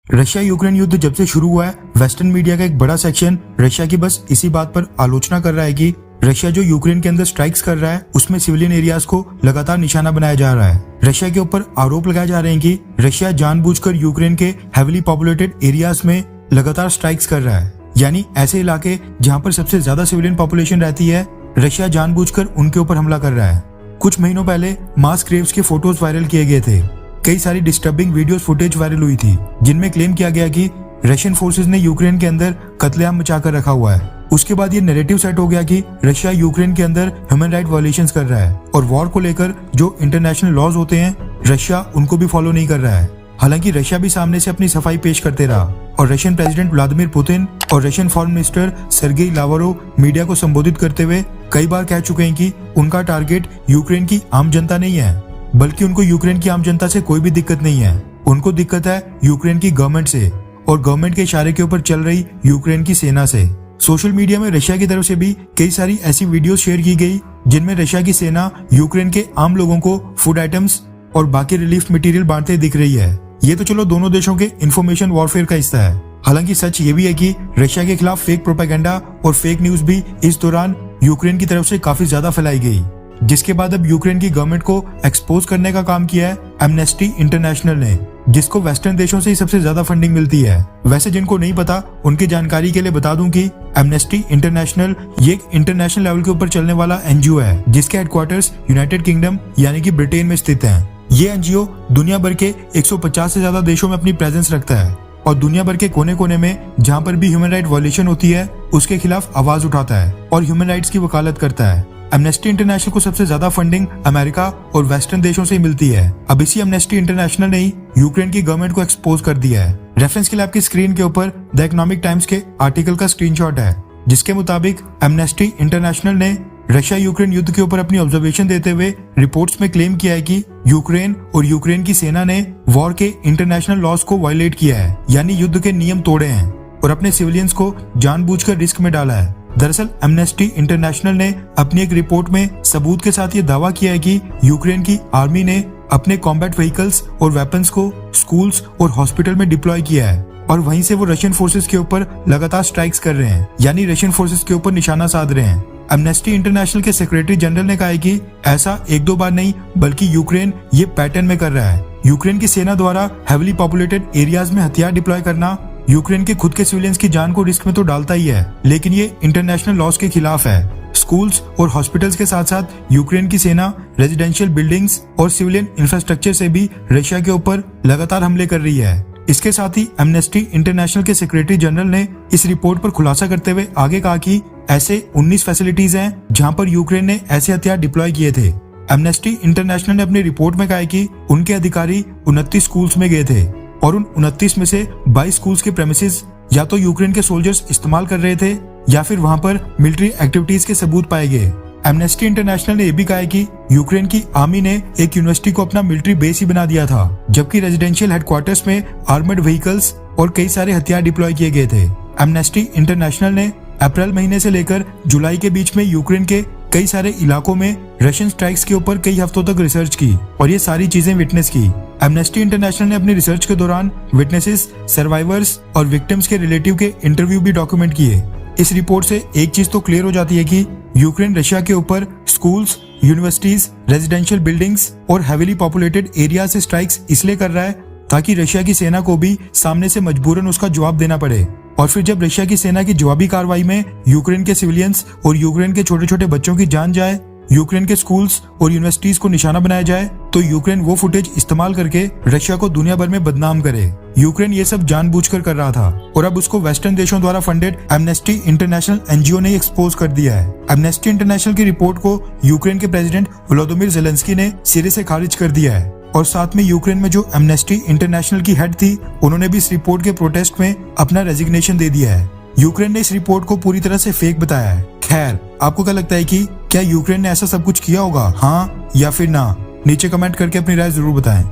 Russia Ukraine युद्ध जब से शुरू हुआ है, वेस्टर्न मीडिया का एक बड़ा सेक्शन रशिया की बस इसी बात पर आलोचना कर रहा है कि रशिया जो यूक्रेन के अंदर स्ट्राइक्स कर रहा है उसमें सिविलियन एरियाज को लगातार निशाना बनाया जा रहा है। रशिया के ऊपर आरोप लगाए जा रहे हैं कि रशिया जानबूझकर यूक्रेन के हेविली पॉपुलेटेड एरियाज में लगातार स्ट्राइक्स कर रहा है, यानी ऐसे इलाके जहां पर सबसे ज्यादा सिविलियन पॉपुलेशन रहती है, रशिया जानबूझकर उनके ऊपर हमला कर रहा है। कुछ महीनों पहले मास ग्रेव्स के फोटोज वायरल किए गए थे। कई सारी डिस्टर्बिंग वीडियोस फुटेज वायरल हुई थी जिनमें क्लेम किया गया कि रशियन फोर्सेस ने यूक्रेन के अंदर कत्लेआम मचाकर रखा हुआ है। उसके बाद ये नैरेटिव सेट हो गया कि रशिया यूक्रेन के अंदर ह्यूमन राइट वायलेशंस कर रहा है और वॉर को लेकर जो इंटरनेशनल लॉज होते हैं रशिया उनको भी फॉलो नहीं कर रहा है। हालांकि रशिया भी सामने से अपनी सफाई पेश करते रहा और रशियन प्रेसिडेंट व्लादिमीर पुतिन और Russian foreign minister Sergei Lavrov media को संबोधित करते हुए कई बार कह चुके हैं कि उनका टारगेट यूक्रेन की आम जनता नहीं है, बल्कि उनको यूक्रेन की आम जनता से कोई भी दिक्कत नहीं है। उनको दिक्कत है यूक्रेन की गवर्नमेंट से और गवर्नमेंट के इशारे के ऊपर चल रही यूक्रेन की सेना से। सोशल मीडिया में रशिया की तरफ से भी कई सारी ऐसी वीडियोस शेयर की गई जिनमें रशिया की सेना यूक्रेन के आम लोगों को फूड आइटम्स और बाकी रिलीफ मटेरियल बांटते दिख रही है। ये तो चलो दोनों देशों के इंफॉर्मेशन वॉरफेयर का हिस्सा है। हालांकि सच ये भी है कि रशिया के खिलाफ फेक प्रोपेगेंडा और फेक न्यूज भी इस दौरान यूक्रेन की तरफ से काफी ज्यादा फैलाई गई, जिसके बाद अब यूक्रेन की गवर्नमेंट को एक्सपोज करने का काम किया है एमनेस्टी इंटरनेशनल ने, जिसको वेस्टर्न देशों से ही सबसे ज्यादा फंडिंग मिलती है। वैसे जिनको नहीं पता उनकी जानकारी के लिए बता दूं कि एमनेस्टी इंटरनेशनल ये एक इंटरनेशनल लेवल के ऊपर चलने वाला एनजीओ है जिसके हेडक्वार्टर्स यूनाइटेड किंगडम यानी कि ब्रिटेन में स्थित है। ये एनजीओ दुनिया भर के 150 से ज्यादा देशों में अपनी प्रेजेंस रखता है और दुनिया भर के कोने कोने में जहाँ पर भी ह्यूमन राइट वायलेशन होती है उसके खिलाफ आवाज उठाता है और ह्यूमन राइट्स की वकालत करता है। एमनेस्टी इंटरनेशनल को सबसे ज्यादा फंडिंग अमेरिका और वेस्टर्न देशों से ही मिलती है। अब इसी एमनेस्टी इंटरनेशनल ने ही यूक्रेन की गवर्नमेंट को एक्सपोज कर दिया है। रेफरेंस के लिए आपकी स्क्रीन के ऊपर द इकोनॉमिक टाइम्स के आर्टिकल का स्क्रीनशॉट है, जिसके मुताबिक एमनेस्टी इंटरनेशनल ने रशिया यूक्रेन युद्ध के ऊपर अपनी ऑब्जर्वेशन देते हुए रिपोर्ट्स में क्लेम किया है कि यूक्रेन और यूक्रेन की सेना ने वॉर के इंटरनेशनल लॉज को वायलेट किया है, यानी युद्ध के नियम तोड़े हैं और अपने सिविलियंस को जानबूझकर रिस्क में डाला है। दरअसल एमनेस्टी इंटरनेशनल ने अपनी एक रिपोर्ट में सबूत के साथ ये दावा किया है कि यूक्रेन की आर्मी ने अपने कॉम्बैट व्हीकल्स और वेपन्स को स्कूल्स और हॉस्पिटल में डिप्लॉय किया है और वहीं से वो रशियन फोर्सेस के ऊपर लगातार स्ट्राइक्स कर रहे हैं, यानी रशियन फोर्सेस के ऊपर निशाना साध रहे हैं। एमनेस्टी इंटरनेशनल के सेक्रेटरी जनरल ने कहा है कि ऐसा एक दो बार नहीं बल्कि यूक्रेन ये पैटर्न में कर रहा है। यूक्रेन की सेना द्वारा हेविली पॉपुलेटेड एरियाज में हथियार डिप्लॉय करना यूक्रेन के खुद के सिविलियंस की जान को रिस्क में तो डालता ही है, लेकिन ये इंटरनेशनल लॉज के खिलाफ है। स्कूल्स और हॉस्पिटल्स के साथ साथ यूक्रेन की सेना रेजिडेंशियल बिल्डिंग्स और सिविलियन इंफ्रास्ट्रक्चर से भी रशिया के ऊपर लगातार हमले कर रही है। इसके साथ ही एमनेस्टी इंटरनेशनल के सेक्रेटरी जनरल ने इस रिपोर्ट पर खुलासा करते हुए आगे कहा कि ऐसे 19 फैसिलिटीज हैं जहां पर यूक्रेन ने ऐसे हथियार डिप्लॉय किए थे। एमनेस्टी इंटरनेशनल ने अपनी रिपोर्ट में कहा है कि उनके अधिकारी 29 स्कूल्स में गए थे और उन 29 में से 22 स्कूल्स के प्रेमिसेस या तो यूक्रेन के सोल्जर्स इस्तेमाल कर रहे थे या फिर वहां पर मिलिट्री एक्टिविटीज के सबूत पाए गए। एमनेस्टी इंटरनेशनल ने यह भी कहा है कि यूक्रेन की आर्मी ने एक यूनिवर्सिटी को अपना मिलिट्री बेस ही बना दिया था, जबकि रेजिडेंशियल हेडक्वार्टर्स में आर्मर्ड व्हीकल्स और कई सारे हथियार डिप्लॉय किए गए थे। एमनेस्टी इंटरनेशनल ने अप्रैल महीने से लेकर जुलाई के बीच में यूक्रेन के कई सारे इलाकों में रशियन स्ट्राइक्स के ऊपर कई हफ्तों तक रिसर्च की और ये सारी चीजें विटनेस की। एमनेस्टी इंटरनेशनल ने अपनी रिसर्च के दौरान विटनेसेस, सर्वाइवर्स और विक्टिम्स के रिलेटिव के इंटरव्यू भी डॉक्यूमेंट किए। इस रिपोर्ट से एक चीज तो क्लियर हो जाती है कि यूक्रेन रशिया के ऊपर स्कूल्स, यूनिवर्सिटीज, रेजिडेंशियल बिल्डिंग्स और हेविली पॉपुलेटेड एरिया से स्ट्राइक्स इसलिए कर रहा है ताकि रशिया की सेना को भी सामने से मजबूरन उसका जवाब देना पड़े। और फिर जब रशिया की सेना की जवाबी कार्रवाई में यूक्रेन के सिविलियंस और यूक्रेन के छोटे छोटे बच्चों की जान जाए, यूक्रेन के स्कूल्स और यूनिवर्सिटीज को निशाना बनाया जाए, तो यूक्रेन वो फुटेज इस्तेमाल करके रशिया को दुनिया भर में बदनाम करे। यूक्रेन ये सब जानबूझकर कर रहा था और अब उसको वेस्टर्न देशों द्वारा फंडेड एमनेस्टी इंटरनेशनल एनजीओ ने एक्सपोज कर दिया है। एमनेस्टी इंटरनेशनल की रिपोर्ट को यूक्रेन के प्रेसिडेंट व्लादिमीर ज़ेलेंस्की ने सिरे से खारिज कर दिया है और साथ में यूक्रेन में जो एमनेस्टी इंटरनेशनल की हेड थी उन्होंने भी इस रिपोर्ट के प्रोटेस्ट में अपना रेजिग्नेशन दे दिया है। यूक्रेन ने इस रिपोर्ट को पूरी तरह से फेक बताया है। खैर, आपको क्या लगता है कि क्या यूक्रेन ने ऐसा सब कुछ किया होगा, हाँ या फिर ना? नीचे कमेंट करके अपनी राय जरूर बताएं।